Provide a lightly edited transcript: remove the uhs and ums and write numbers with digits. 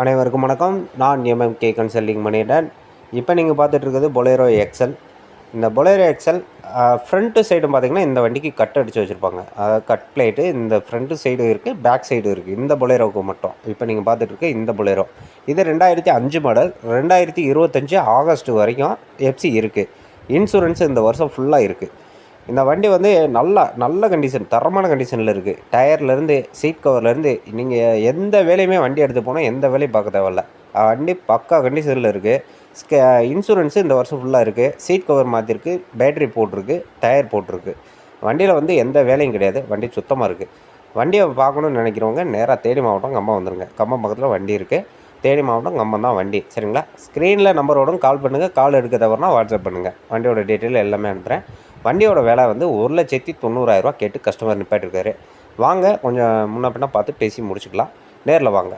அனைவருக்கும் வணக்கம். நான் எம்எம்கே கன்சல்டிங் மணிகண்டன். இப்போ நீங்கள் பார்த்துட்டு இருக்கிறது பொலேரோ எக்ஸல். இந்த பொலேரோ எக்ஸல் ஃப்ரண்ட்டு சைடும் பார்த்திங்கன்னா இந்த வண்டிக்கு கட் அடித்து வச்சுருப்பாங்க. அதாவது கட் பிளேட்டு இந்த ஃப்ரண்ட்டு சைடும் இருக்குது, பேக் சைடும் இருக்குது. இந்த பொலேரோவுக்கு மட்டும் இப்போ நீங்கள் பார்த்துட்டு இருக்க இந்த பொலேரோ இது 2005 மாடல். 2025 ஆகஸ்ட் வரைக்கும் எஃப்சி இருக்குது. இன்சூரன்ஸ் இந்த வருஷம் ஃபுல்லாக இருக்குது. இந்த வண்டி வந்து நல்ல கண்டிஷன், தரமான கண்டிஷனில் இருக்குது. டயர்லேருந்து சீட் கவர்லேருந்து நீங்கள் எந்த வேலையுமே வண்டி எடுத்து போனால் எந்த வேலையும் பார்க்க தேவையில்ல. வண்டி பக்கா கண்டிஷனில் இருக்குது. இன்சூரன்ஸு இந்த வருஷம் ஃபுல்லாக இருக்குது. சீட் கவர் மாற்றிருக்கு, பேட்ரி போட்டிருக்கு, டயர் போட்டிருக்கு. வண்டியில் வந்து எந்த வேலையும் கிடையாது. வண்டி சுத்தமாக இருக்குது. வண்டியை பார்க்கணுன்னு நினைக்கிறவங்க நேராக தேனி மாவட்டம் கம்பம் வந்துடுங்க. கம்பம் பக்கத்தில் வண்டி இருக்குது. தேனி மாவட்டம் கம்பம் தான் வண்டி. சரிங்களா? ஸ்க்ரீனில் நம்பரோடும் கால் பண்ணுங்கள். கால் எடுக்க தவறுனா வாட்ஸ்அப் பண்ணுங்கள். வண்டியோட டீட்டெயில் எல்லாமே அனுப்புகிறேன். வண்டியோட விலை வந்து 1,90,000 கேட்டு கஸ்டமர் நிப்பாட்டிருக்காரு. வாங்க கொஞ்சம் முன்ன பின்ன பார்த்து பேசி முடிச்சுக்கலாம். நேரில் வாங்க.